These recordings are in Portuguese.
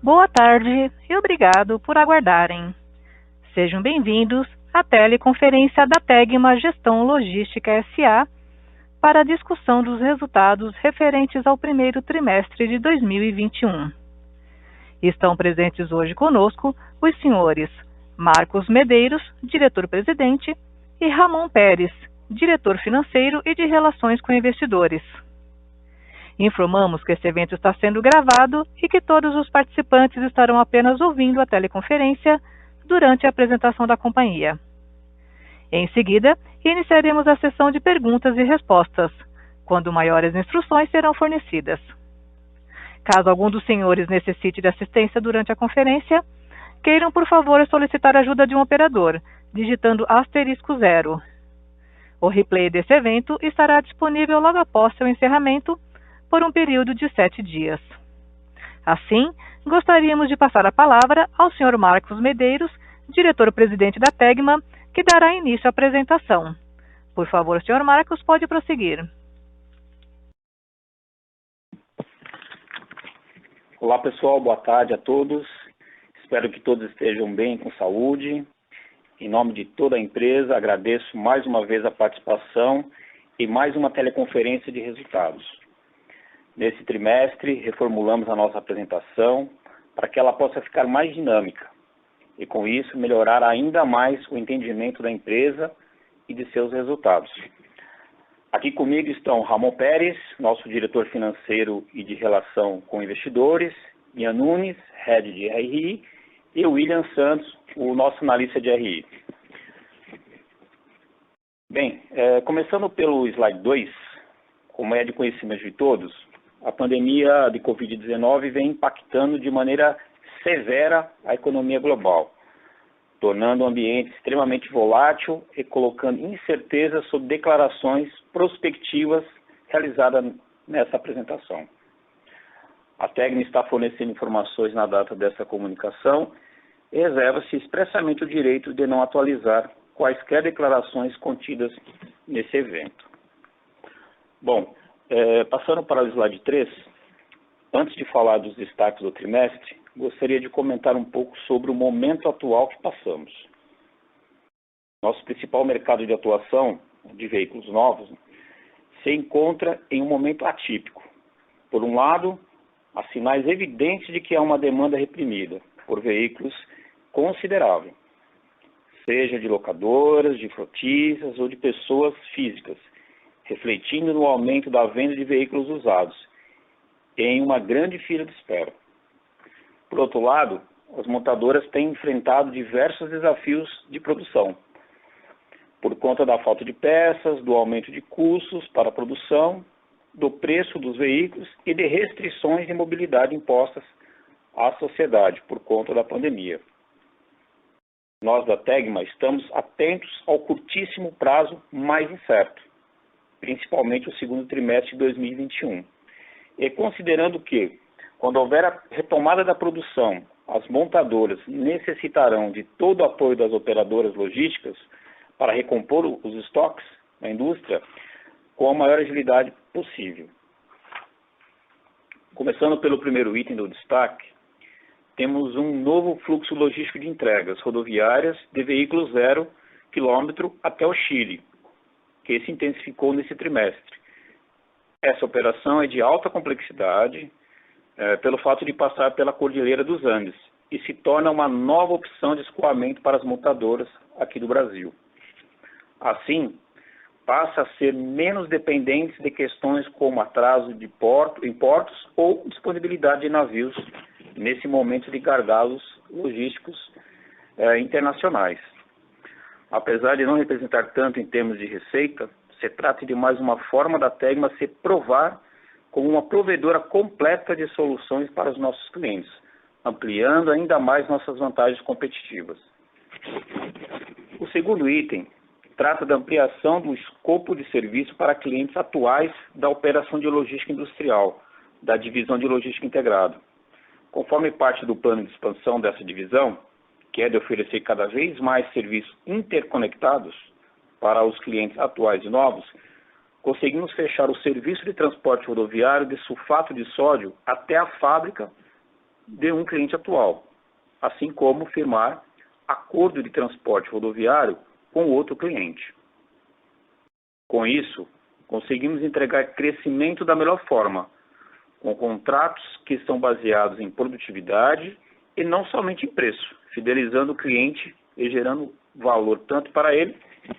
Boa tarde e obrigado por aguardarem. Sejam bem-vindos à teleconferência da Tegma Gestão Logística S.A. para a discussão dos resultados referentes ao primeiro trimestre de 2021. Estão presentes hoje conosco os senhores Marcos Medeiros, diretor-presidente, e Ramon Pérez, diretor financeiro e de Relações com Investidores. Informamos que esse evento está sendo gravado e que todos os participantes estarão apenas ouvindo a teleconferência durante a apresentação da companhia. Em seguida, iniciaremos a sessão de perguntas e respostas, quando maiores instruções serão fornecidas. Caso algum dos senhores necessite de assistência durante a conferência, queiram, por favor, solicitar a ajuda de um operador, digitando *0. O replay desse evento estará disponível logo após seu encerramento, por um período de 7 dias. Assim, gostaríamos de passar a palavra ao Sr. Marcos Medeiros, diretor-presidente da Tegma, que dará início à apresentação. Por favor, Sr. Marcos, pode prosseguir. Olá, pessoal. Boa tarde a todos. Espero que todos estejam bem, com saúde. Em nome de toda a empresa, agradeço mais uma vez a participação e mais uma teleconferência de resultados. Nesse trimestre, reformulamos a nossa apresentação para que ela possa ficar mais dinâmica e, com isso, melhorar ainda mais o entendimento da empresa e de seus resultados. Aqui comigo estão Ramon Pérez, nosso diretor financeiro e de relação com investidores, Ian Nunes, head de RI, e William Santos, o nosso analista de RI. Bem, começando pelo slide 2, como é de conhecimento de todos, a pandemia de Covid-19 vem impactando de maneira severa a economia global, tornando o ambiente extremamente volátil e colocando incerteza sobre declarações prospectivas realizadas nessa apresentação. A Tegma está fornecendo informações na data dessa comunicação e reserva-se expressamente o direito de não atualizar quaisquer declarações contidas nesse evento. Bom, passando para o slide 3, antes de falar dos destaques do trimestre, gostaria de comentar um pouco sobre o momento atual que passamos. Nosso principal mercado de atuação de veículos novos se encontra em um momento atípico. Por um lado, há sinais evidentes de que há uma demanda reprimida por veículos considerável, seja de locadoras, de frotistas ou de pessoas físicas, refletindo no aumento da venda de veículos usados, em uma grande fila de espera. Por outro lado, as montadoras têm enfrentado diversos desafios de produção, por conta da falta de peças, do aumento de custos para a produção, do preço dos veículos e de restrições de mobilidade impostas à sociedade por conta da pandemia. Nós da Tegma estamos atentos ao curtíssimo prazo mais incerto, principalmente o segundo trimestre de 2021. E considerando que, quando houver a retomada da produção, as montadoras necessitarão de todo o apoio das operadoras logísticas para recompor os estoques na indústria com a maior agilidade possível. Começando pelo primeiro item do destaque, temos um novo fluxo logístico de entregas rodoviárias de veículos 0 km até o Chile, que se intensificou nesse trimestre. Essa operação é de alta complexidade, pelo fato de passar pela Cordilheira dos Andes, e se torna uma nova opção de escoamento para as montadoras aqui do Brasil. Assim, passa a ser menos dependente de questões como atraso de portos ou disponibilidade de navios nesse momento de gargalos logísticos internacionais. Apesar de não representar tanto em termos de receita, se trata de mais uma forma da Tegma se provar como uma provedora completa de soluções para os nossos clientes, ampliando ainda mais nossas vantagens competitivas. O segundo item trata da ampliação do escopo de serviço para clientes atuais da operação de logística industrial, da divisão de logística integrada. Conforme parte do plano de expansão dessa divisão, que é de oferecer cada vez mais serviços interconectados para os clientes atuais e novos, conseguimos fechar o serviço de transporte rodoviário de sulfato de sódio até a fábrica de um cliente atual, assim como firmar acordo de transporte rodoviário com outro cliente. Com isso, conseguimos entregar crescimento da melhor forma, com contratos que são baseados em produtividade e não somente em preço, fidelizando o cliente e gerando valor tanto para ele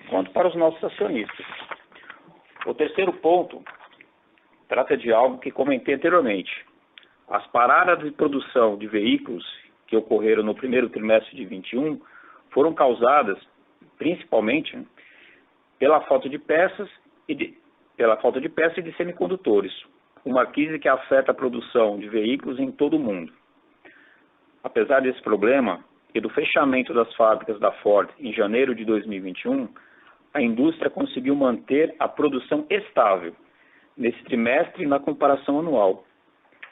quanto para os nossos acionistas. O terceiro ponto trata de algo que comentei anteriormente. As paradas de produção de veículos que ocorreram no primeiro trimestre de 2021 foram causadas principalmente pela falta de peças e de semicondutores, uma crise que afeta a produção de veículos em todo o mundo. Apesar desse problema e do fechamento das fábricas da Ford em janeiro de 2021, a indústria conseguiu manter a produção estável nesse trimestre na comparação anual,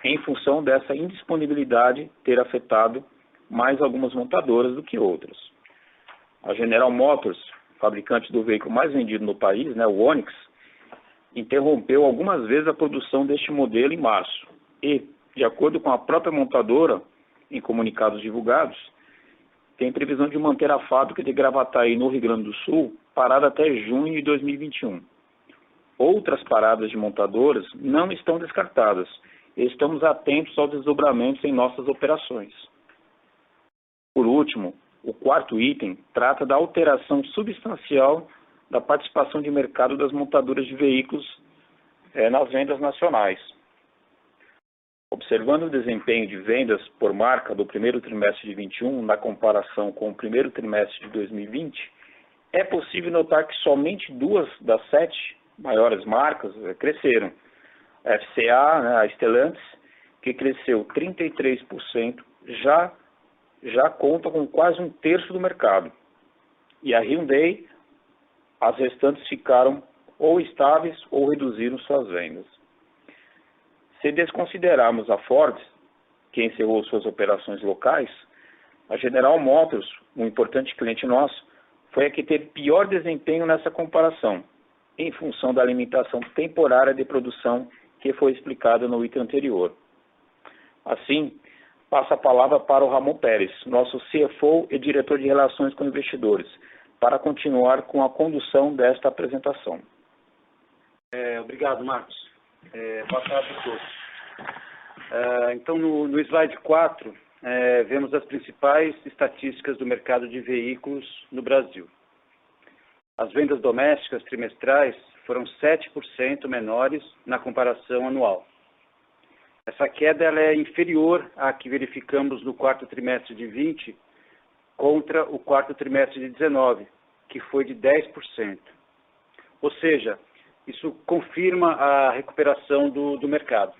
em função dessa indisponibilidade ter afetado mais algumas montadoras do que outras. A General Motors, fabricante do veículo mais vendido no país, o Onix, interrompeu algumas vezes a produção deste modelo em março e, de acordo com a própria montadora, em comunicados divulgados, tem previsão de manter a fábrica de Gravataí, no Rio Grande do Sul, parada até junho de 2021. Outras paradas de montadoras não estão descartadas e estamos atentos aos desdobramentos em nossas operações. Por último, o quarto item trata da alteração substancial da participação de mercado das montadoras de veículos nas vendas nacionais. Observando o desempenho de vendas por marca do primeiro trimestre de 2021 na comparação com o primeiro trimestre de 2020, é possível notar que somente 2 das 7 maiores marcas cresceram. A FCA, a Stellantis, que cresceu 33%, já conta com quase 1/3 do mercado. E a Hyundai, as restantes ficaram ou estáveis ou reduziram suas vendas. Se desconsiderarmos a Ford, que encerrou suas operações locais, a General Motors, um importante cliente nosso, foi a que teve pior desempenho nessa comparação, em função da limitação temporária de produção que foi explicada no item anterior. Assim, passo a palavra para o Ramon Pérez, nosso CFO e diretor de Relações com Investidores, para continuar com a condução desta apresentação. Obrigado, Marcos. Boa tarde a todos. Então, no slide 4, vemos as principais estatísticas do mercado de veículos no Brasil. As vendas domésticas trimestrais foram 7% menores na comparação anual. Essa queda ela é inferior à que verificamos no quarto trimestre de 20 contra o quarto trimestre de 19, que foi de 10%. Ou seja, isso confirma a recuperação do mercado.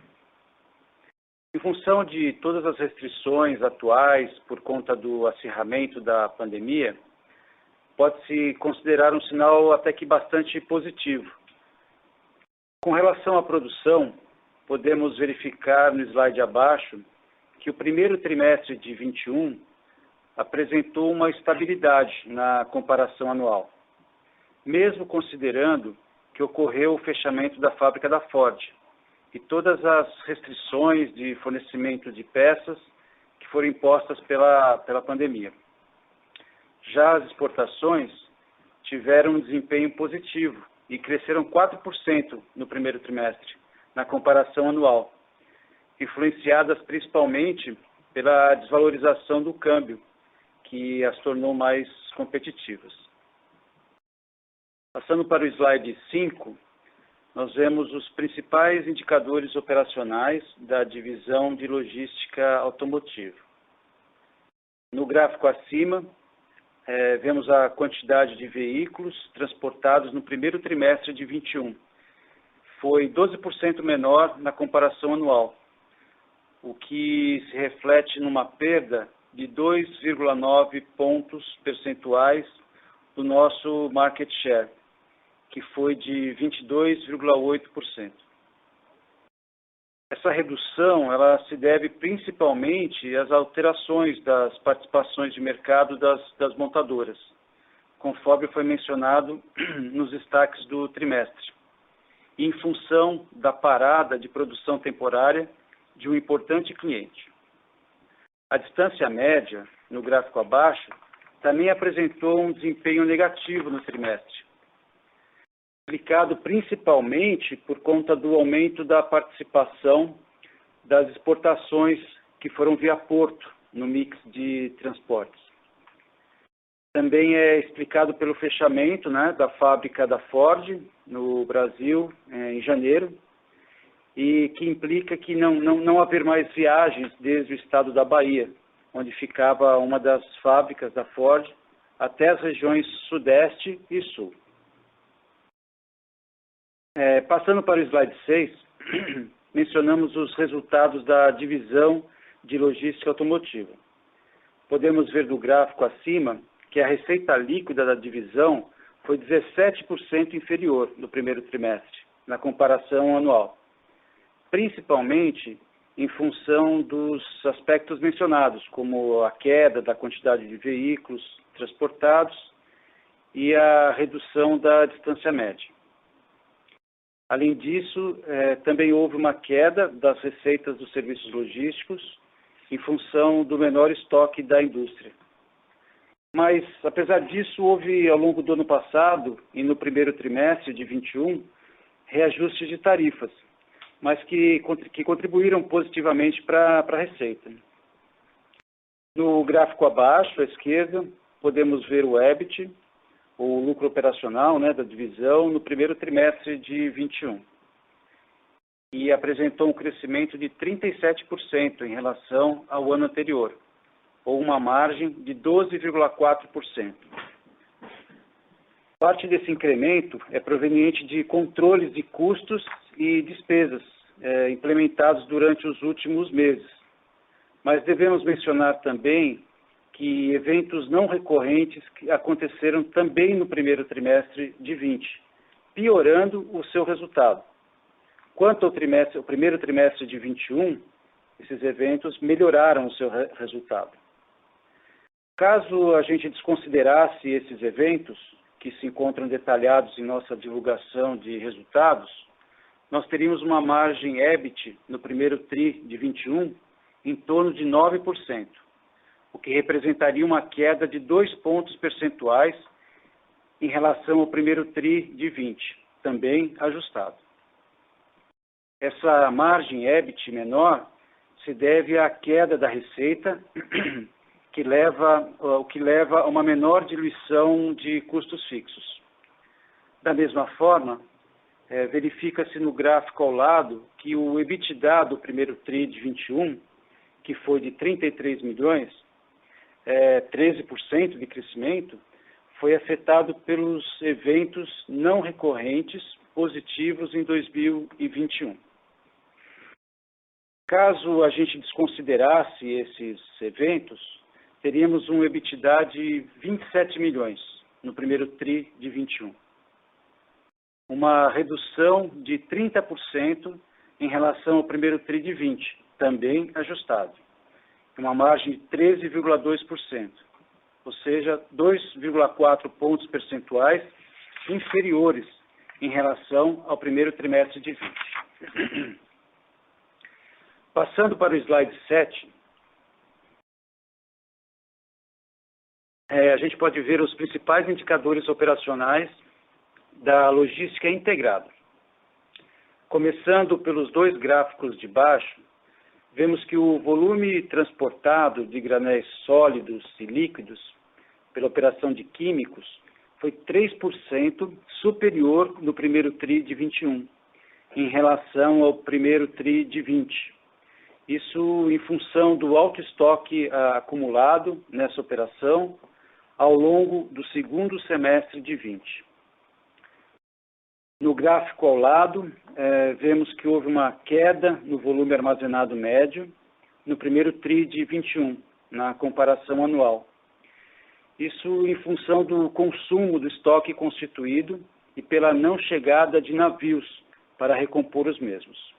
Em função de todas as restrições atuais por conta do acirramento da pandemia, pode-se considerar um sinal até que bastante positivo. Com relação à produção, podemos verificar no slide abaixo que o primeiro trimestre de 21 apresentou uma estabilidade na comparação anual, mesmo considerando que ocorreu o fechamento da fábrica da Ford e todas as restrições de fornecimento de peças que foram impostas pela pandemia. Já as exportações tiveram um desempenho positivo e cresceram 4% no primeiro trimestre, na comparação anual, influenciadas principalmente pela desvalorização do câmbio, que as tornou mais competitivas. Passando para o slide 5, nós vemos os principais indicadores operacionais da divisão de logística automotiva. No gráfico acima, vemos a quantidade de veículos transportados no primeiro trimestre de 21. Foi 12% menor na comparação anual, o que se reflete numa perda de 2,9 pontos percentuais do nosso market share, que foi de 22,8%. Essa redução ela se deve principalmente às alterações das participações de mercado das montadoras, conforme foi mencionado nos destaques do trimestre, em função da parada de produção temporária de um importante cliente. A distância média, no gráfico abaixo, também apresentou um desempenho negativo no trimestre, explicado principalmente por conta do aumento da participação das exportações que foram via porto no mix de transportes. Também é explicado pelo fechamento, da fábrica da Ford no Brasil em janeiro, e que implica que não haver mais viagens desde o estado da Bahia, onde ficava uma das fábricas da Ford, até as regiões Sudeste e Sul. Passando para o slide 6, mencionamos os resultados da divisão de logística automotiva. Podemos ver do gráfico acima que a receita líquida da divisão foi 17% inferior no primeiro trimestre, na comparação anual, principalmente em função dos aspectos mencionados, como a queda da quantidade de veículos transportados e a redução da distância média. Além disso, também houve uma queda das receitas dos serviços logísticos em função do menor estoque da indústria. Mas, apesar disso, houve ao longo do ano passado e no primeiro trimestre de 21, reajustes de tarifas, mas que contribuíram positivamente para a receita. No gráfico abaixo, à esquerda, podemos ver o EBIT, o lucro operacional da divisão, no primeiro trimestre de 21. E apresentou um crescimento de 37% em relação ao ano anterior, ou uma margem de 12,4%. Parte desse incremento é proveniente de controles de custos e despesas implementados durante os últimos meses. Mas devemos mencionar também que eventos não recorrentes aconteceram também no primeiro trimestre de 20, piorando o seu resultado. Quanto ao primeiro trimestre de 21, esses eventos melhoraram o seu resultado. Caso a gente desconsiderasse esses eventos, que se encontram detalhados em nossa divulgação de resultados, nós teríamos uma margem EBIT no primeiro TRI de 21 em torno de 9%, o que representaria uma queda de 2 pontos percentuais em relação ao primeiro TRI de 20, também ajustado. Essa margem EBIT menor se deve à queda da receita, o que leva a uma menor diluição de custos fixos. Da mesma forma, verifica-se no gráfico ao lado que o EBITDA do primeiro TRI de 21, que foi de 33 milhões, 13% de crescimento, foi afetado pelos eventos não recorrentes positivos em 2021. Caso a gente desconsiderasse esses eventos, teríamos um EBITDA de 27 milhões no primeiro TRI de 21. Uma redução de 30% em relação ao primeiro TRI de 20, também ajustado. Uma margem de 13,2%, ou seja, 2,4 pontos percentuais inferiores em relação ao primeiro trimestre de 20. Passando para o slide 7, a gente pode ver os principais indicadores operacionais da logística integrada. Começando pelos dois gráficos de baixo, vemos que o volume transportado de granéis sólidos e líquidos pela operação de químicos foi 3% superior no primeiro TRI de 21, em relação ao primeiro TRI de 20. Isso em função do alto estoque acumulado nessa operação ao longo do segundo semestre de 20. No gráfico ao lado, vemos que houve uma queda no volume armazenado médio no primeiro TRI de 21, na comparação anual. Isso em função do consumo do estoque constituído e pela não chegada de navios para recompor os mesmos.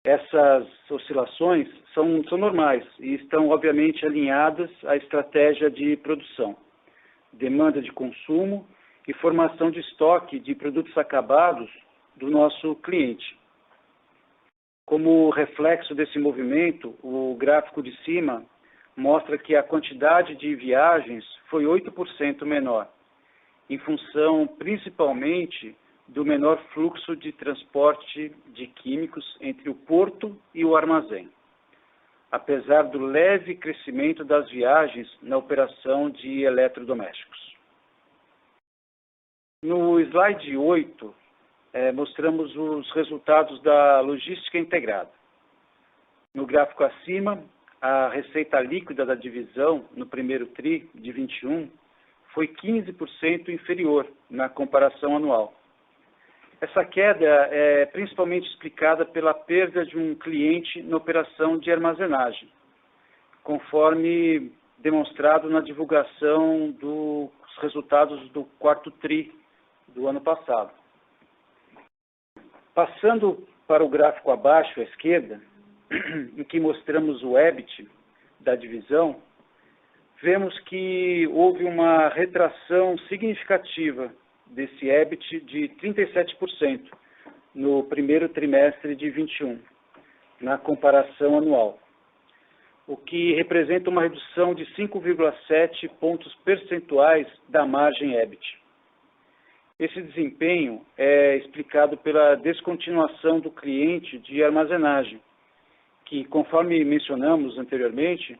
Essas oscilações são normais e estão, obviamente, alinhadas à estratégia de produção, demanda de consumo e formação de estoque de produtos acabados do nosso cliente. Como reflexo desse movimento, o gráfico de cima mostra que a quantidade de viagens foi 8% menor, em função principalmente do menor fluxo de transporte de químicos entre o porto e o armazém, apesar do leve crescimento das viagens na operação de eletrodomésticos. No slide 8, mostramos os resultados da logística integrada. No gráfico acima, a receita líquida da divisão no primeiro TRI de 21 foi 15% inferior na comparação anual. Essa queda é principalmente explicada pela perda de um cliente na operação de armazenagem, conforme demonstrado na divulgação dos resultados do quarto TRI do ano passado. Passando para o gráfico abaixo à esquerda, em que mostramos o EBIT da divisão, vemos que houve uma retração significativa desse EBIT de 37% no primeiro trimestre de 21, na comparação anual, o que representa uma redução de 5,7 pontos percentuais da margem EBIT. Esse desempenho é explicado pela descontinuação do cliente de armazenagem, que, conforme mencionamos anteriormente,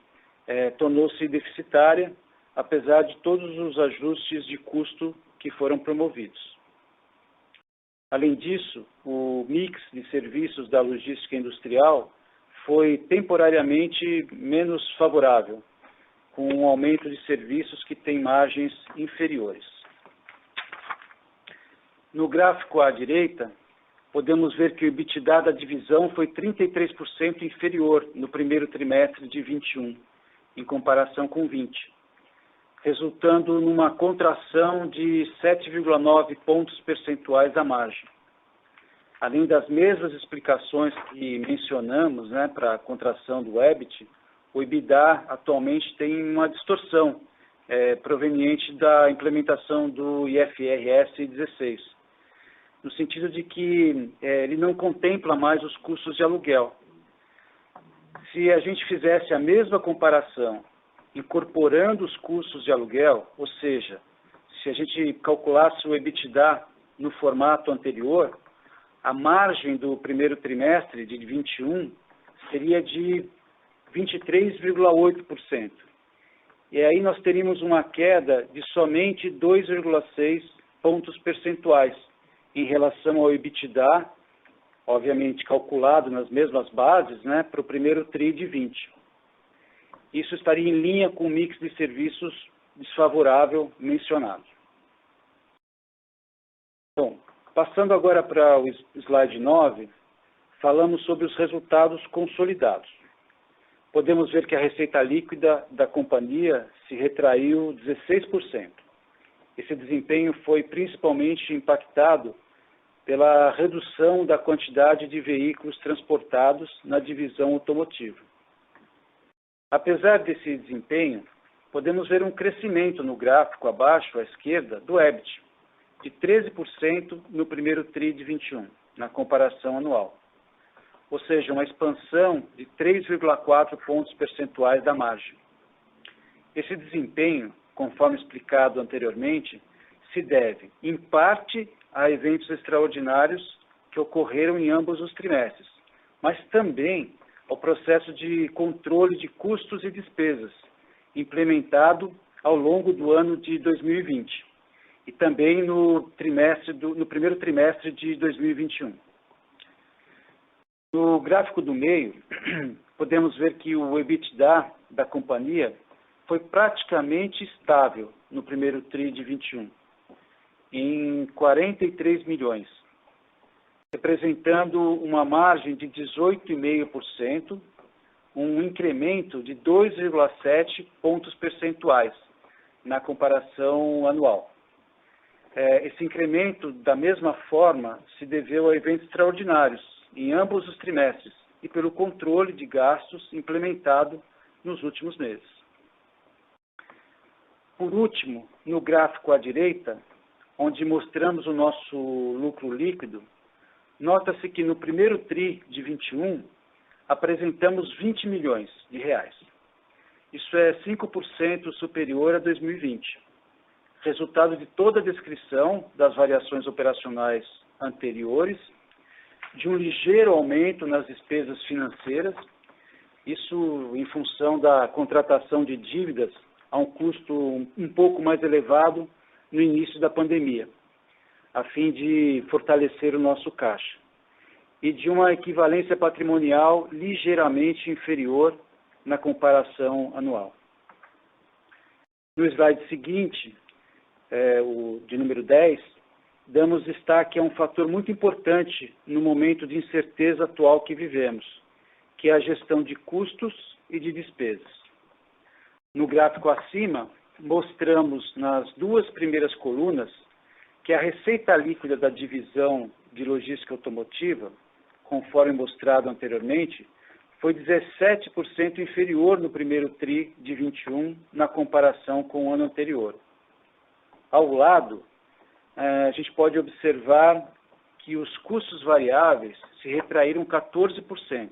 tornou-se deficitária, apesar de todos os ajustes de custo que foram promovidos. Além disso, o mix de serviços da logística industrial foi temporariamente menos favorável, com um aumento de serviços que têm margens inferiores. No gráfico à direita, podemos ver que o EBITDA da divisão foi 33% inferior no primeiro trimestre de 21, em comparação com 20, resultando numa contração de 7,9 pontos percentuais da margem. Além das mesmas explicações que mencionamos, para a contração do EBIT, o EBITDA atualmente tem uma distorção proveniente da implementação do IFRS 16, no sentido de que ele não contempla mais os custos de aluguel. Se a gente fizesse a mesma comparação, incorporando os custos de aluguel, ou seja, se a gente calculasse o EBITDA no formato anterior, a margem do primeiro trimestre de 21 seria de 23,8%. E aí nós teríamos uma queda de somente 2,6 pontos percentuais em relação ao EBITDA, obviamente calculado nas mesmas bases, para o primeiro TRI de 20. Isso estaria em linha com o mix de serviços desfavorável mencionado. Bom, passando agora para o slide 9, falamos sobre os resultados consolidados. Podemos ver que a receita líquida da companhia se retraiu 16%. Esse desempenho foi principalmente impactado pela redução da quantidade de veículos transportados na divisão automotiva. Apesar desse desempenho, podemos ver um crescimento no gráfico abaixo à esquerda do EBIT, de 13% no primeiro TRI de 21, na comparação anual. Ou seja, uma expansão de 3,4 pontos percentuais da margem. Esse desempenho, conforme explicado anteriormente, se deve, em parte, a eventos extraordinários que ocorreram em ambos os trimestres, mas também ao processo de controle de custos e despesas, implementado ao longo do ano de 2020, e também no primeiro trimestre de 2021. No gráfico do meio, podemos ver que o EBITDA da companhia foi praticamente estável no primeiro TRI de 21, em 43 milhões, representando uma margem de 18,5%, um incremento de 2,7 pontos percentuais na comparação anual. Esse incremento, da mesma forma, se deveu a eventos extraordinários em ambos os trimestres e pelo controle de gastos implementado nos últimos meses. Por último, no gráfico à direita, onde mostramos o nosso lucro líquido, nota-se que no primeiro TRI de 21, apresentamos 20 milhões de reais. Isso é 5% superior a 2020, resultado de toda a descrição das variações operacionais anteriores, de um ligeiro aumento nas despesas financeiras, isso em função da contratação de dívidas a um custo um pouco mais elevado no início da pandemia, a fim de fortalecer o nosso caixa, e de uma equivalência patrimonial ligeiramente inferior na comparação anual. No slide seguinte, o de número 10, damos destaque a um fator muito importante no momento de incerteza atual que vivemos, que é a gestão de custos e de despesas. No gráfico acima, mostramos nas duas primeiras colunas que a receita líquida da divisão de logística automotiva, conforme mostrado anteriormente, foi 17% inferior no primeiro TRI de 21 na comparação com o ano anterior. Ao lado, a gente pode observar que os custos variáveis se retraíram 14%,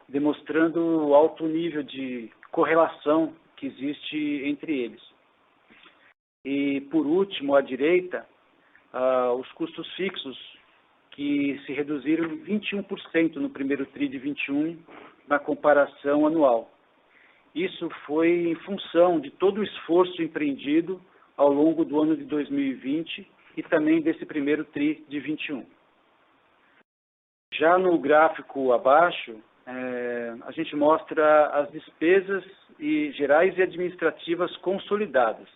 demonstrando o alto nível de correlação que existe entre eles. E, por último, à direita, os custos fixos, que se reduziram em 21% no primeiro TRI de 21 na comparação anual. Isso foi em função de todo o esforço empreendido ao longo do ano de 2020 e também desse primeiro TRI de 21. Já no gráfico abaixo, a gente mostra as despesas gerais e administrativas consolidadas.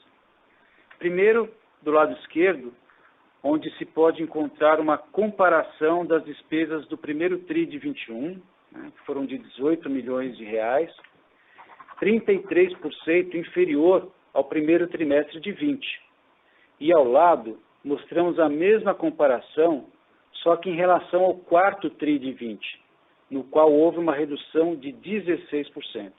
Primeiro, do lado esquerdo, onde se pode encontrar uma comparação das despesas do primeiro TRI de 21, que foram de 18 milhões de reais, 33% inferior ao primeiro trimestre de 20. E ao lado, mostramos a mesma comparação, só que em relação ao quarto TRI de 20, no qual houve uma redução de 16%.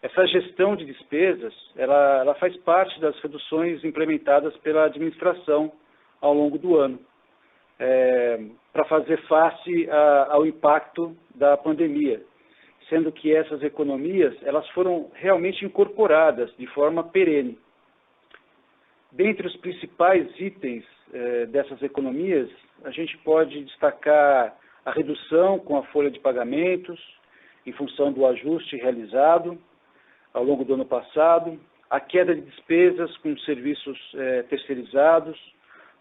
Essa gestão de despesas, ela faz parte das reduções implementadas pela administração ao longo do ano, para fazer face ao impacto da pandemia, sendo que essas economias elas foram realmente incorporadas de forma perene. Dentre os principais itens dessas economias, a gente pode destacar a redução com a folha de pagamentos, em função do ajuste realizado ao longo do ano passado, a queda de despesas com serviços terceirizados,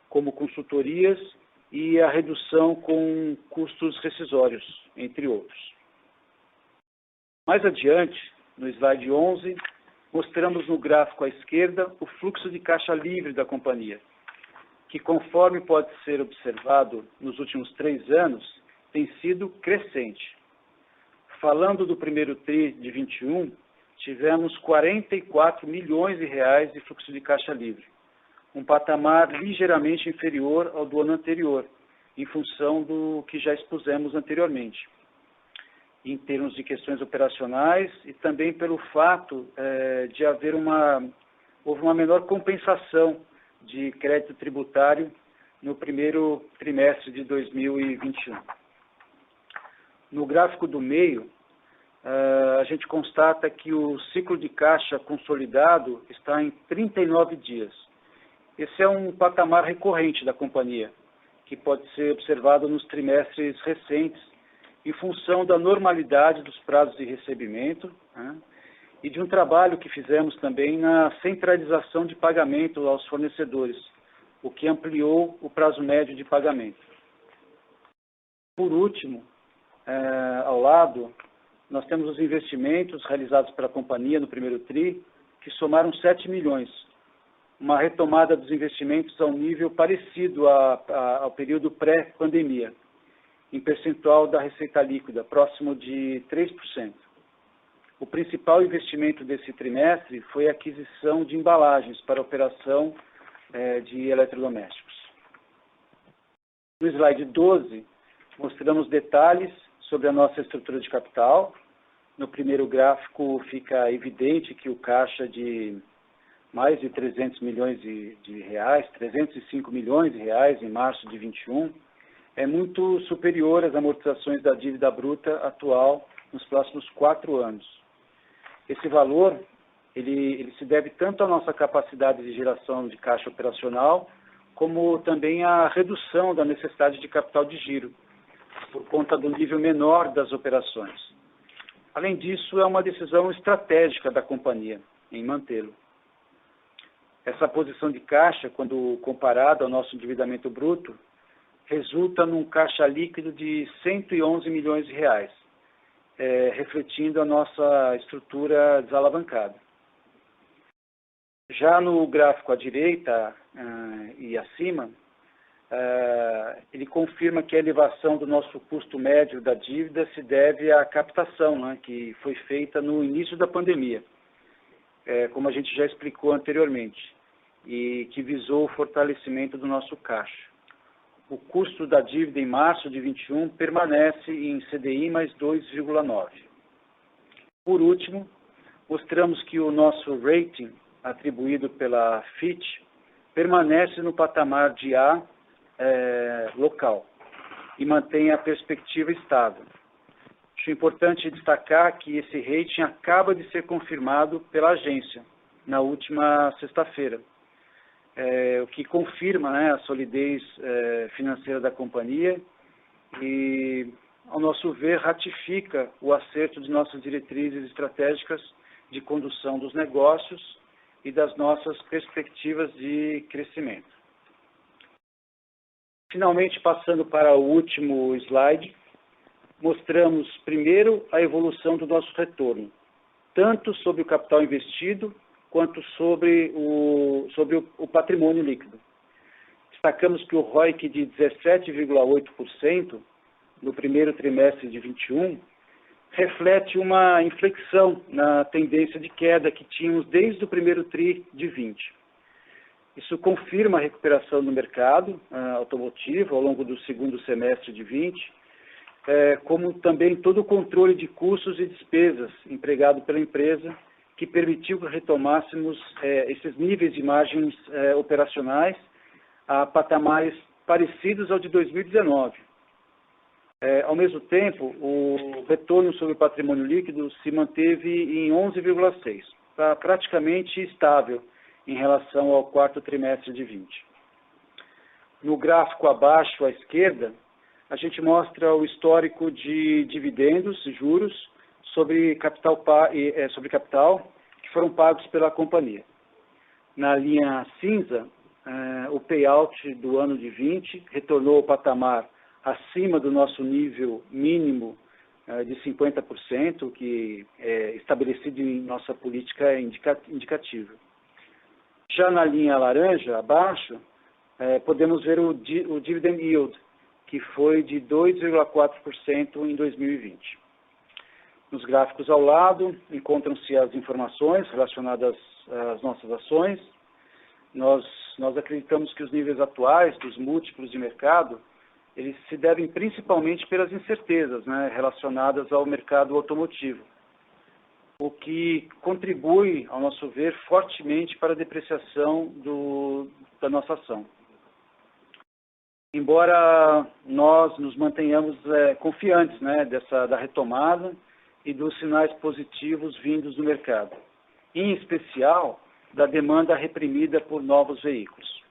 como consultorias, e a redução com custos rescisórios, entre outros. Mais adiante, no slide 11, mostramos no gráfico à esquerda o fluxo de caixa livre da companhia, que, conforme pode ser observado nos últimos 3 anos, tem sido crescente. Falando do primeiro TRI de 21, tivemos 44 milhões de reais de fluxo de caixa livre, um patamar ligeiramente inferior ao do ano anterior, em função do que já expusemos anteriormente, em termos de questões operacionais e também pelo fato de haver houve uma menor compensação de crédito tributário no primeiro trimestre de 2021. No gráfico do meio, a gente constata que o ciclo de caixa consolidado está em 39 dias. Esse é um patamar recorrente da companhia, que pode ser observado nos trimestres recentes, em função da normalidade dos prazos de recebimento, e de um trabalho que fizemos também na centralização de pagamento aos fornecedores, o que ampliou o prazo médio de pagamento. Por último, ao lado, nós temos os investimentos realizados pela companhia no primeiro TRI, que somaram 7 milhões, uma retomada dos investimentos a um nível parecido ao período pré-pandemia, em percentual da receita líquida, próximo de 3%. O principal investimento desse trimestre foi a aquisição de embalagens para a operação de eletrodomésticos. No slide 12, mostramos detalhes sobre a nossa estrutura de capital. No primeiro gráfico fica evidente que o caixa de mais de 300 milhões de reais, 305 milhões de reais em março de 21, é muito superior às amortizações da dívida bruta atual nos próximos 4 anos. Esse valor ele se deve tanto à nossa capacidade de geração de caixa operacional, como também à redução da necessidade de capital de giro, por conta do nível menor das operações. Além disso, é uma decisão estratégica da companhia em mantê-lo. Essa posição de caixa, quando comparada ao nosso endividamento bruto, resulta num caixa líquido de 111 milhões de reais, refletindo a nossa estrutura desalavancada. Já no gráfico à direita e acima, ele confirma que a elevação do nosso custo médio da dívida se deve à captação, né, que foi feita no início da pandemia, como a gente já explicou anteriormente, e que visou o fortalecimento do nosso caixa. O custo da dívida em março de 21 permanece em CDI mais 2,9. Por último, mostramos que o nosso rating, atribuído pela Fitch, permanece no patamar de A local e mantém a perspectiva estável. Acho importante destacar que esse rating acaba de ser confirmado pela agência na última sexta-feira, o que confirma, né, a solidez financeira da companhia e, ao nosso ver, ratifica o acerto de nossas diretrizes estratégicas de condução dos negócios e das nossas perspectivas de crescimento. Finalmente, passando para o último slide, mostramos primeiro a evolução do nosso retorno, tanto sobre o capital investido, quanto sobre o patrimônio líquido. Destacamos que o ROIC de 17,8% no primeiro trimestre de 21 reflete uma inflexão na tendência de queda que tínhamos desde o primeiro TRI de 20. Isso confirma a recuperação do mercado automotivo ao longo do segundo semestre de 20, como também todo o controle de custos e despesas empregado pela empresa, que permitiu que retomássemos esses níveis de margens operacionais a patamares parecidos ao de 2019. Ao mesmo tempo, o retorno sobre o patrimônio líquido se manteve em 11,6%, praticamente estável em relação ao quarto trimestre de 20. No gráfico abaixo à esquerda, a gente mostra o histórico de dividendos e juros sobre capital que foram pagos pela companhia. Na linha cinza, o payout do ano de 20 retornou ao patamar acima do nosso nível mínimo de 50%, que é estabelecido em nossa política indicativa. Já na linha laranja, abaixo, podemos ver o dividend yield, que foi de 2,4% em 2020. Nos gráficos ao lado, encontram-se as informações relacionadas às nossas ações. Nós acreditamos que os níveis atuais dos múltiplos de mercado, eles se devem principalmente pelas incertezas, né, relacionadas ao mercado automotivo, o que contribui, ao nosso ver, fortemente para a depreciação da nossa ação. Embora nós nos mantenhamos confiantes, né, da retomada e dos sinais positivos vindos do mercado, em especial da demanda reprimida por novos veículos.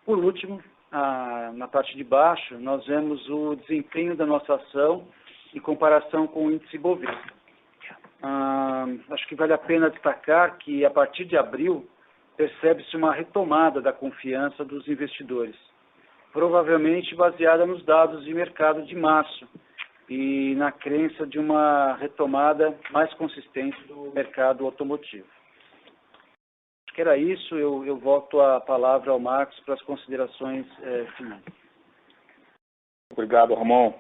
Por último, na parte de baixo, nós vemos o desempenho da nossa ação em comparação com o índice Bovespa. Acho que vale a pena destacar que, a partir de abril, percebe-se uma retomada da confiança dos investidores, provavelmente baseada nos dados de mercado de março e na crença de uma retomada mais consistente do mercado automotivo. Acho que era isso, eu volto a palavra ao Marcos para as considerações finais. Obrigado, Ramon.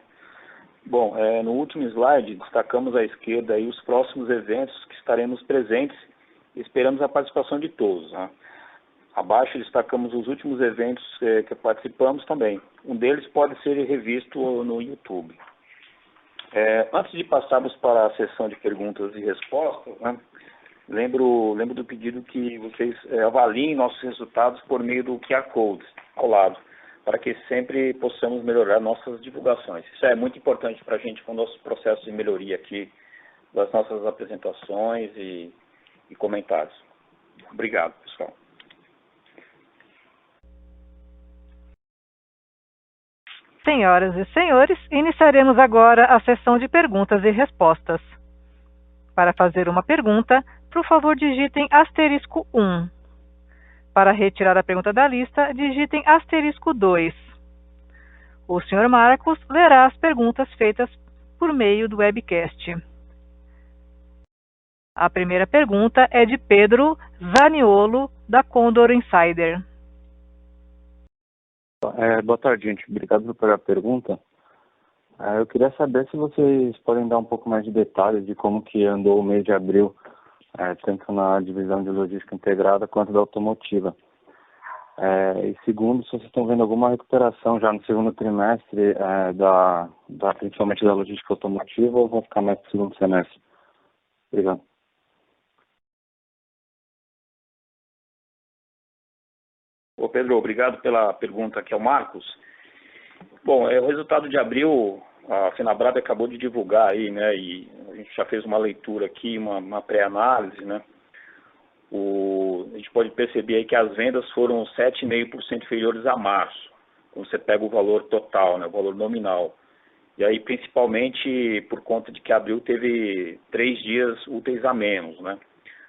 Bom, no último slide, destacamos à esquerda aí os próximos eventos que estaremos presentes e esperamos a participação de todos, né? Abaixo destacamos os últimos eventos que participamos também. Um deles pode ser revisto no YouTube. Antes de passarmos para a sessão de perguntas e respostas, né, lembro do pedido que vocês avaliem nossos resultados por meio do QR Code ao lado, para que sempre possamos melhorar nossas divulgações. Isso é muito importante para a gente com o nosso processo de melhoria aqui, das nossas apresentações e comentários. Obrigado, pessoal. Senhoras e senhores, iniciaremos agora a sessão de perguntas e respostas. Para fazer uma pergunta, por favor, digitem *1. Para retirar a pergunta da lista, digitem *2. O Sr. Marcos lerá as perguntas feitas por meio do webcast. A primeira pergunta é de Pedro Zaniolo, da Condor Insider. Boa tarde, gente. Obrigado pela pergunta. Eu queria saber se vocês podem dar um pouco mais de detalhes de como que andou o mês de abril, tanto na divisão de logística integrada quanto da automotiva. E segundo, se vocês estão vendo alguma recuperação já no segundo trimestre, principalmente da logística automotiva, ou vão ficar mais para o segundo semestre? Obrigado. Ô Pedro, obrigado pela pergunta, aqui é o Marcos. Bom, o resultado de abril, a Fenabrave acabou de divulgar aí, né, e a gente já fez uma leitura aqui, uma pré-análise, né. A gente pode perceber aí que as vendas foram 7,5% inferiores a março, quando você pega o valor total, né, o valor nominal. E aí, principalmente por conta de que abril teve 3 dias úteis a menos, né.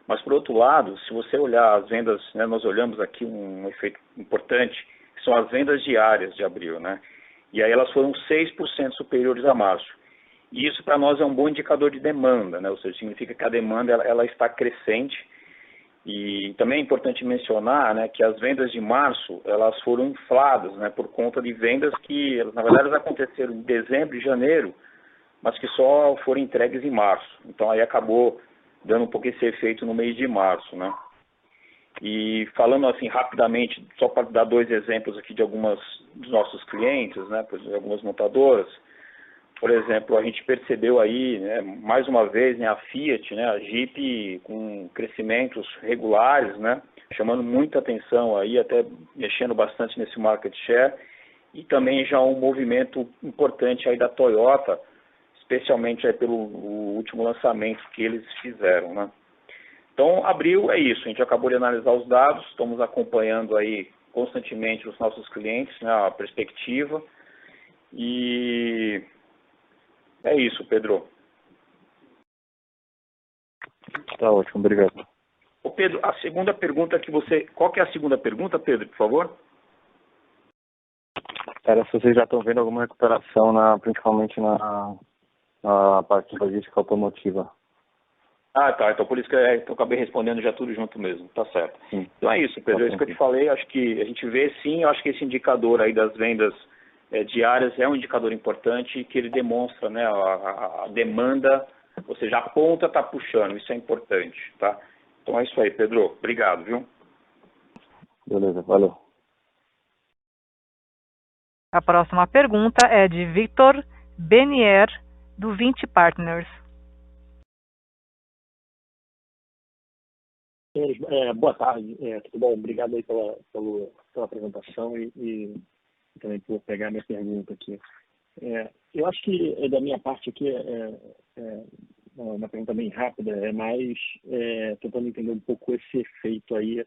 Mas, por outro lado, se você olhar as vendas, né, nós olhamos aqui um efeito importante, que são as vendas diárias de abril, né? E aí elas foram 6% superiores a março. E isso para nós é um bom indicador de demanda, né? Ou seja, significa que a demanda ela está crescente. E também é importante mencionar, né, que as vendas de março elas foram infladas, né, por conta de vendas que, na verdade, elas aconteceram em dezembro e janeiro, mas que só foram entregues em março. Então aí acabou dando um pouco esse efeito no mês de março, né? E falando assim rapidamente, só para dar 2 exemplos aqui de algumas dos nossos clientes, né, de algumas montadoras. Por exemplo, a gente percebeu aí, né, mais uma vez, né, a Fiat, né, a Jeep com crescimentos regulares, né, chamando muita atenção aí, até mexendo bastante nesse market share, e também já um movimento importante aí da Toyota, especialmente aí pelo último lançamento que eles fizeram, né. Então, abril é isso, a gente acabou de analisar os dados, estamos acompanhando aí constantemente os nossos clientes, né, a perspectiva, e é isso, Pedro. Tá ótimo, obrigado. Ô Pedro, a segunda pergunta que você... Qual que é a segunda pergunta, Pedro, por favor? Era se vocês já estão vendo alguma recuperação, principalmente na parte de logística automotiva. Ah, tá. Então por isso que eu acabei respondendo já tudo junto mesmo. Tá certo. Sim. Então é isso, Pedro. É isso que eu te falei. Acho que a gente vê sim, eu acho que esse indicador aí das vendas diárias é um indicador importante que ele demonstra, né, a demanda, ou seja, a ponta está puxando. Isso é importante, tá? Então é isso aí, Pedro. Obrigado, viu? Beleza, valeu. A próxima pergunta é de Victor Benier, do 20 Partners. Boa tarde, tudo bom? Obrigado aí pela apresentação e também por pegar minha pergunta aqui. Eu acho que da minha parte aqui uma pergunta bem rápida, é mais tentando entender um pouco esse efeito aí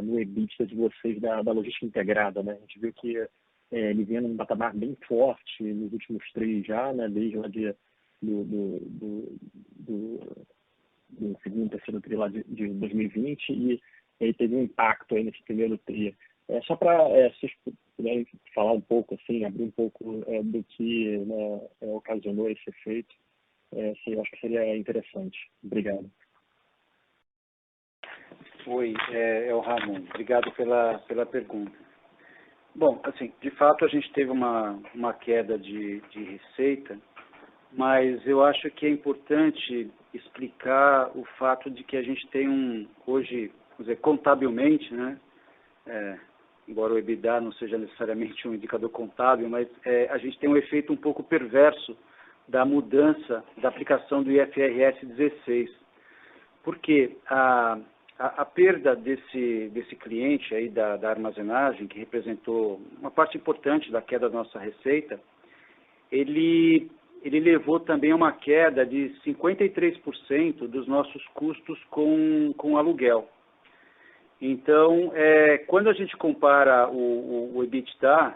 no EBITDA de vocês da logística integrada, né? A gente viu que ele vem num patamar bem forte nos últimos 3 já, né? Desde lá do segundo, terceiro tri lá de 2020 e ele teve um impacto aí nesse primeiro tri. Só para vocês puderem falar um pouco, assim, abrir um pouco do que, né, ocasionou esse efeito, eu acho que seria interessante. Obrigado. Oi, é o Ramon. Obrigado pela pergunta. Bom, assim, de fato a gente teve uma queda de receita, mas eu acho que é importante explicar o fato de que a gente tem hoje, vamos dizer, contabilmente, né, embora o EBITDA não seja necessariamente um indicador contábil, mas a gente tem um efeito um pouco perverso da mudança da aplicação do IFRS 16. Porque a a perda desse cliente aí da armazenagem, que representou uma parte importante da queda da nossa receita, ele levou também a uma queda de 53% dos nossos custos com aluguel. Então, quando a gente compara o EBITDA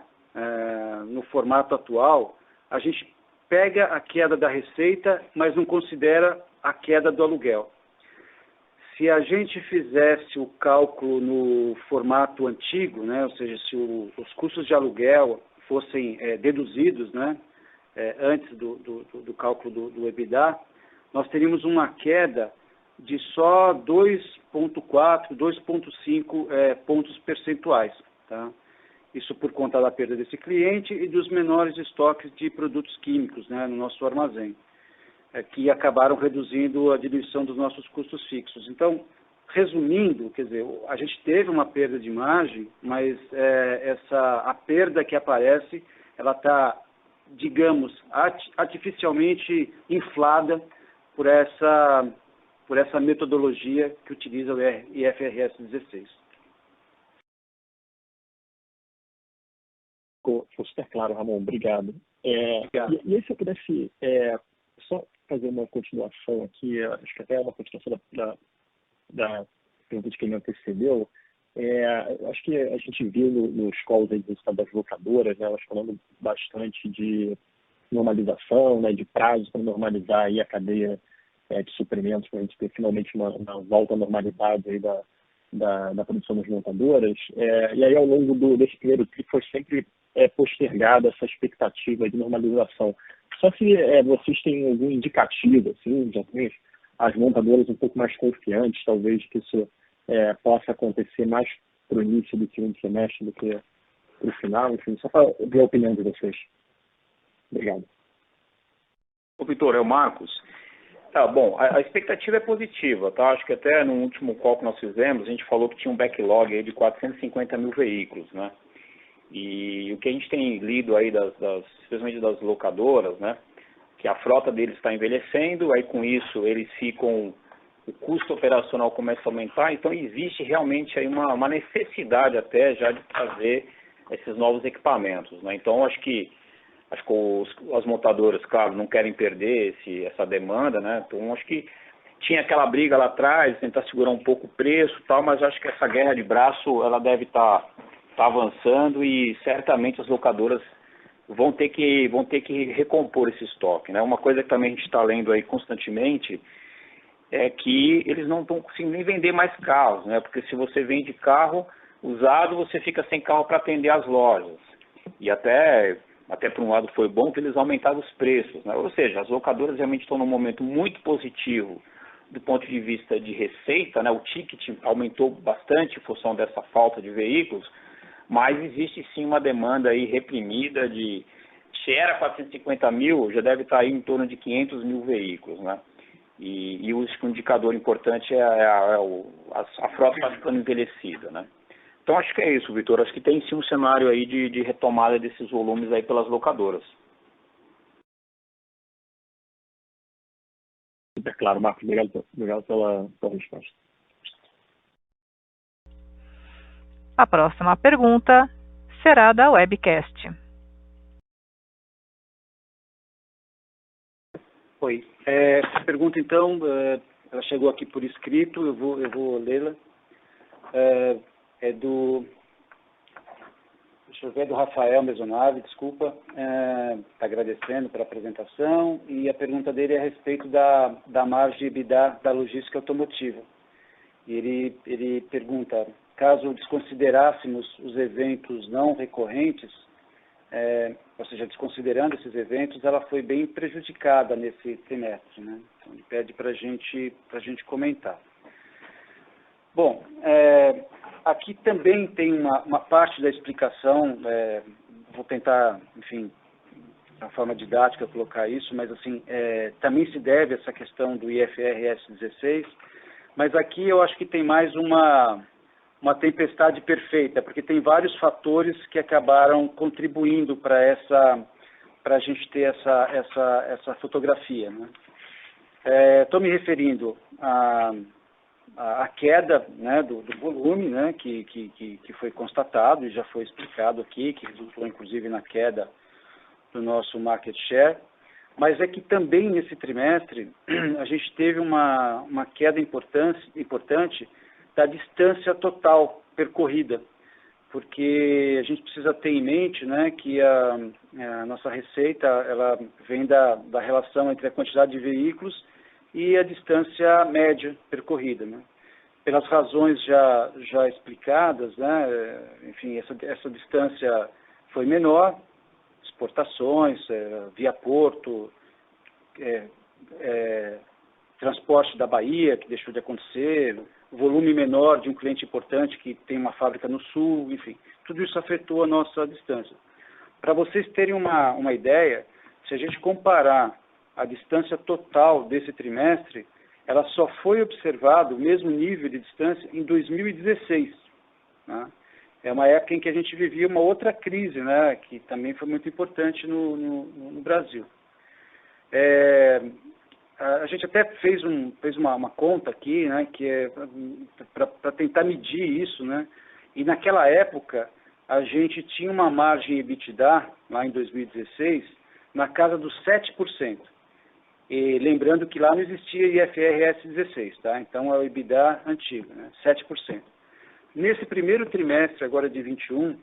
no formato atual, a gente pega a queda da receita, mas não considera a queda do aluguel. Se a gente fizesse o cálculo no formato antigo, né, ou seja, se os custos de aluguel fossem deduzidos, né, antes do cálculo do EBITDA, nós teríamos uma queda de só 2,4, 2,5 pontos percentuais. Tá? Isso por conta da perda desse cliente e dos menores estoques de produtos químicos, né, no nosso armazém, que acabaram reduzindo a diminuição dos nossos custos fixos. Então, resumindo, quer dizer, a gente teve uma perda de margem, mas a perda que aparece, ela está, digamos, artificialmente inflada por essa metodologia que utiliza o IFRS 16. Ficou super claro, Ramon. Obrigado. Obrigado. E aí, se eu pudesse só fazer uma continuação aqui, acho que até uma continuação da pergunta de quem me antecedeu, acho que a gente viu nos calls aí das locadoras, né, elas falando bastante de normalização, né, de prazo para normalizar aí a cadeia de suprimentos, para a gente ter finalmente uma volta à normalidade aí da produção das montadoras. E aí, ao longo desse primeiro TRI, foi sempre postergada essa expectativa de normalização. Só se vocês têm algum indicativo, assim, já tem as montadoras um pouco mais confiantes, talvez, que isso possa acontecer mais para o início do segundo semestre do que para o final, enfim, só para ver a opinião de vocês. Obrigado. Ô, Vitor, é o Marcos. Bom, a expectativa é positiva, tá? Acho que até no último call que nós fizemos, a gente falou que tinha um backlog aí de 450 mil veículos, né? E o que a gente tem lido aí, especialmente das locadoras, né? Que a frota deles está envelhecendo, aí com isso eles ficam, o custo operacional começa a aumentar, então existe realmente aí uma necessidade até já de trazer esses novos equipamentos, né? Então acho que as montadoras, claro, não querem perder essa demanda, né? Então acho que tinha aquela briga lá atrás, tentar segurar um pouco o preço e tal, mas acho que essa guerra de braço, ela deve estar avançando e certamente as locadoras vão ter que recompor esse estoque, né? Uma coisa que também a gente está lendo aí constantemente é que eles não estão conseguindo nem vender mais carros, né? Porque se você vende carro usado, você fica sem carro para atender as lojas. E até por um lado foi bom que eles aumentaram os preços, né? Ou seja, as locadoras realmente estão num momento muito positivo do ponto de vista de receita, né? O ticket aumentou bastante em função dessa falta de veículos, mas existe sim uma demanda aí reprimida se era 450 mil, já deve estar aí em torno de 500 mil veículos, né? E o indicador importante a frota está ficando envelhecida, né? Então acho que é isso, Vitor. Acho que tem sim um cenário aí de retomada desses volumes aí pelas locadoras. Super claro, Marcos. Obrigado pela resposta. A próxima pergunta será da webcast. Oi. Essa pergunta, então, ela chegou aqui por escrito, eu vou lê-la. Deixa eu ver, do Rafael Mesonave, desculpa, está agradecendo pela apresentação, e a pergunta dele é a respeito da margem EBITDA da logística automotiva. E ele pergunta, caso desconsiderássemos os eventos não recorrentes, ou seja, desconsiderando esses eventos, ela foi bem prejudicada nesse trimestre, né? Então, ele pede para a gente comentar. Bom, aqui também tem uma parte da explicação, vou tentar, enfim, de uma forma didática colocar isso, mas assim, também se deve a essa questão do IFRS 16, mas aqui eu acho que tem mais uma tempestade perfeita, porque tem vários fatores que acabaram contribuindo para a gente ter essa fotografia, né? Estou me referindo a queda, né, do volume, né, que foi constatado e já foi explicado aqui, que resultou inclusive na queda do nosso market share, mas é que também nesse trimestre a gente teve uma queda importante da distância total percorrida, porque a gente precisa ter em mente, né, que a nossa receita ela vem da relação entre a quantidade de veículos e a distância média percorrida, né? Pelas razões já explicadas, né? Enfim, essa distância foi menor, exportações, via porto, transporte da Bahia, que deixou de acontecer, volume menor de um cliente importante que tem uma fábrica no sul, enfim, tudo isso afetou a nossa distância. Para vocês terem uma ideia, se a gente comparar a distância total desse trimestre, ela só foi observado o mesmo nível de distância em 2016. Né? É uma época em que a gente vivia uma outra crise, né, que também foi muito importante no Brasil. A gente até fez uma conta aqui, né, que é para tentar medir isso, né, e naquela época a gente tinha uma margem EBITDA, lá em 2016, na casa dos 7%. E lembrando que lá não existia IFRS 16, tá? Então é o EBITDA antigo, né? 7%. Nesse primeiro trimestre agora de 21,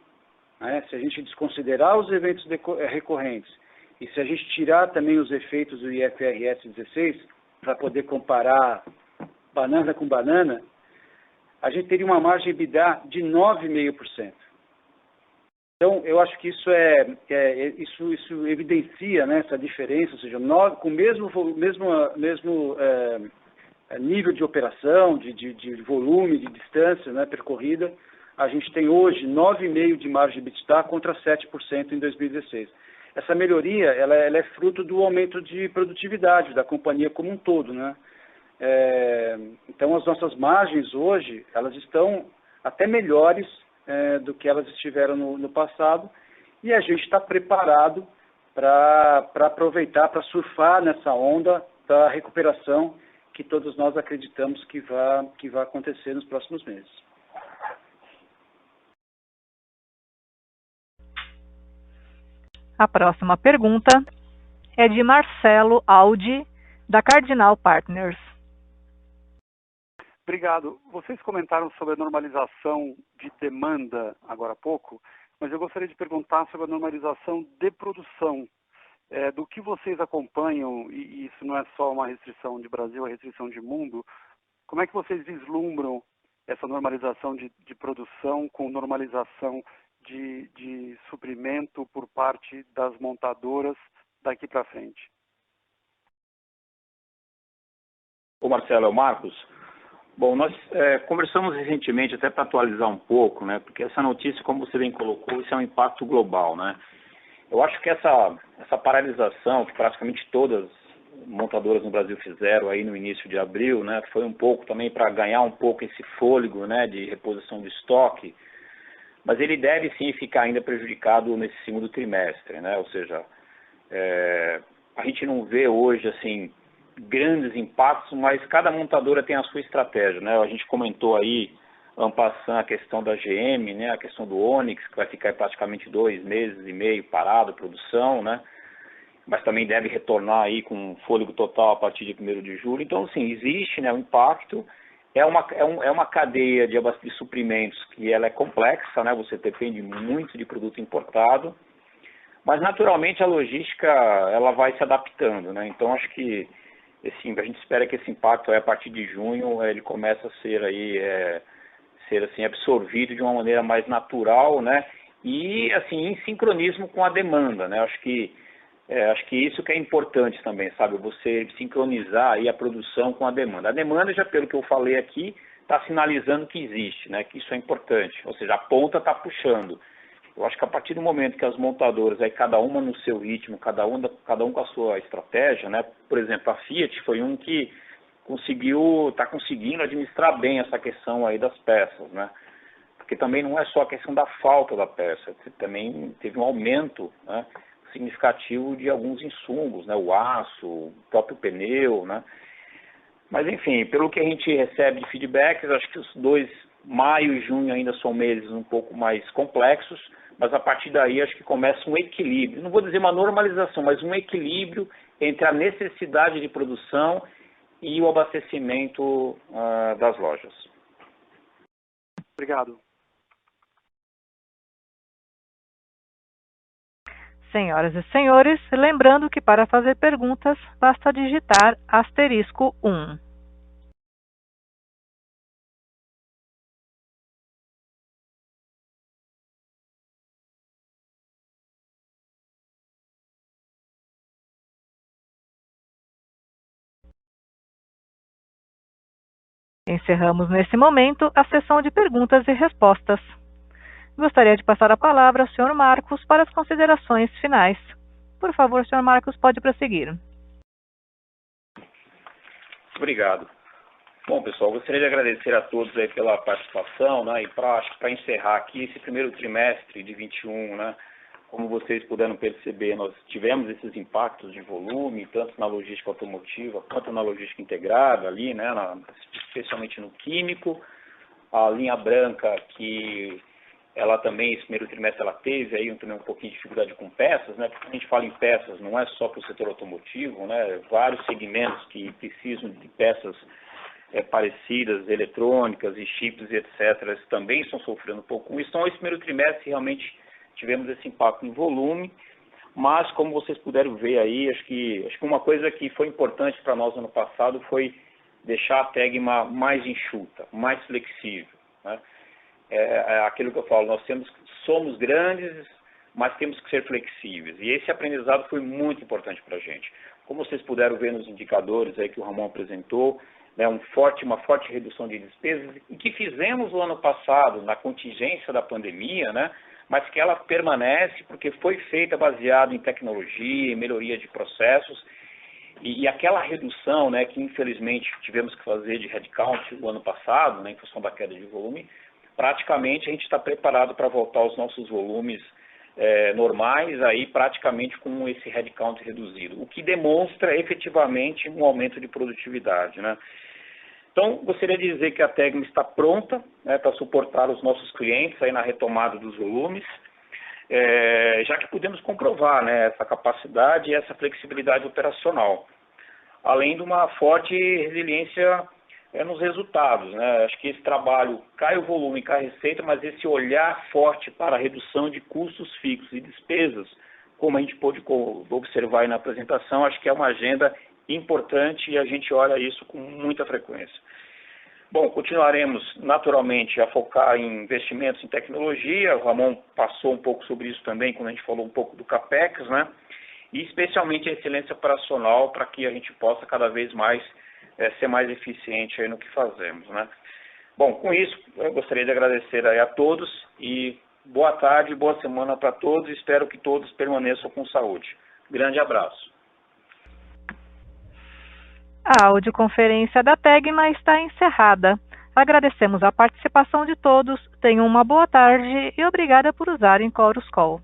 né, se a gente desconsiderar os eventos recorrentes e se a gente tirar também os efeitos do IFRS 16, para poder comparar banana com banana, a gente teria uma margem EBITDA de 9,5%. Então, eu acho que isso isso evidencia, né, essa diferença, ou seja, com o mesmo nível de operação, de volume, de distância, né, percorrida, a gente tem hoje 9,5% de margem de EBITDA contra 7% em 2016. Essa melhoria ela é fruto do aumento de produtividade da companhia como um todo, né? Então, as nossas margens hoje, elas estão até melhores do que elas estiveram no passado, e a gente está preparado para aproveitar, para surfar nessa onda da recuperação que todos nós acreditamos que vai acontecer nos próximos meses. A próxima pergunta é de Marcelo Aldi, da Cardinal Partners. Obrigado. Vocês comentaram sobre a normalização de demanda agora há pouco, mas eu gostaria de perguntar sobre a normalização de produção. Do que vocês acompanham, e isso não é só uma restrição de Brasil, é restrição de mundo, como é que vocês vislumbram essa normalização de produção com normalização de suprimento por parte das montadoras daqui para frente? Ô Marcelo, é o Marcos. Bom, nós conversamos recentemente até para atualizar um pouco, né? Porque essa notícia, como você bem colocou, isso é um impacto global, né? Eu acho que essa paralisação que praticamente todas as montadoras no Brasil fizeram aí no início de abril, né? Foi um pouco também para ganhar um pouco esse fôlego, né? De reposição de estoque, mas ele deve sim ficar ainda prejudicado nesse segundo trimestre, né? Ou seja, a gente não vê hoje assim grandes impactos, mas cada montadora tem a sua estratégia, né? A gente comentou aí, en passant, a questão da GM, né? A questão do Onix, que vai ficar praticamente 2 meses e meio parado a produção, né? Mas também deve retornar aí com fôlego total a partir de 1º de julho. Então, sim, existe, né, um impacto. É uma cadeia de suprimentos que ela é complexa, né? Você depende muito de produto importado, mas naturalmente a logística ela vai se adaptando, né? Então, acho que a gente espera que esse impacto a partir de junho ele comece a ser aí assim absorvido de uma maneira mais natural, né? E assim em sincronismo com a demanda, né? Acho que isso que é importante também, sabe? Você sincronizar aí a produção com a demanda. A demanda, já pelo que eu falei aqui, está sinalizando que existe, né? Que isso é importante. Ou seja, a ponta está puxando. Eu acho que a partir do momento que as montadoras, aí cada uma no seu ritmo, cada um com a sua estratégia, né? Por exemplo, a Fiat foi um que está conseguindo administrar bem essa questão aí das peças, né? Porque também não é só a questão da falta da peça, também teve um aumento, né, significativo de alguns insumos, né? O aço, o próprio pneu, né? Mas, enfim, pelo que a gente recebe de feedbacks, acho que os 2, maio e junho, ainda são meses um pouco mais complexos, mas a partir daí acho que começa um equilíbrio. Não vou dizer uma normalização, mas um equilíbrio entre a necessidade de produção e o abastecimento das lojas. Obrigado. Senhoras e senhores, lembrando que para fazer perguntas, basta digitar *1. Encerramos nesse momento a sessão de perguntas e respostas. Gostaria de passar a palavra ao Sr. Marcos para as considerações finais. Por favor, Sr. Marcos, pode prosseguir. Obrigado. Bom, pessoal, gostaria de agradecer a todos aí pela participação, né, e para encerrar aqui esse primeiro trimestre de 21, né, como vocês puderam perceber, nós tivemos esses impactos de volume, tanto na logística automotiva quanto na logística integrada ali, né, especialmente no químico. A linha branca, que ela também, esse primeiro trimestre, ela teve aí também um pouquinho de dificuldade com peças, né, porque a gente fala em peças, não é só para o setor automotivo, né, vários segmentos que precisam de peças parecidas, eletrônicas e chips, etc., também estão sofrendo um pouco com isso. Então, esse primeiro trimestre, realmente, tivemos esse impacto em volume, mas, como vocês puderam ver aí, acho que uma coisa que foi importante para nós no ano passado foi deixar a Tegma mais enxuta, mais flexível, né? Aquilo que eu falo, somos grandes, mas temos que ser flexíveis. E esse aprendizado foi muito importante para a gente. Como vocês puderam ver nos indicadores aí que o Ramon apresentou, né, uma forte redução de despesas, e que fizemos no ano passado, na contingência da pandemia, né, mas que ela permanece porque foi feita baseada em tecnologia, em melhoria de processos, e aquela redução, né, que infelizmente tivemos que fazer de headcount no ano passado, né, em função da queda de volume, praticamente a gente está preparado para voltar aos nossos volumes normais, aí praticamente com esse headcount reduzido, o que demonstra efetivamente um aumento de produtividade, né? Então, gostaria de dizer que a Tegma está pronta, né, para suportar os nossos clientes aí na retomada dos volumes, já que podemos comprovar, né, essa capacidade e essa flexibilidade operacional, além de uma forte resiliência nos resultados, né? Acho que esse trabalho cai o volume, cai a receita, mas esse olhar forte para a redução de custos fixos e despesas, como a gente pôde observar aí na apresentação, acho que é uma agenda importante e a gente olha isso com muita frequência. Bom, continuaremos naturalmente a focar em investimentos em tecnologia, o Ramon passou um pouco sobre isso também quando a gente falou um pouco do CAPEX, né? E especialmente a excelência operacional para que a gente possa cada vez mais ser mais eficiente aí no que fazemos, né? Bom, com isso, eu gostaria de agradecer aí a todos e boa tarde, boa semana para todos, espero que todos permaneçam com saúde. Grande abraço. A audioconferência da Tegma está encerrada. Agradecemos a participação de todos, tenham uma boa tarde e obrigada por usarem Chorus Call.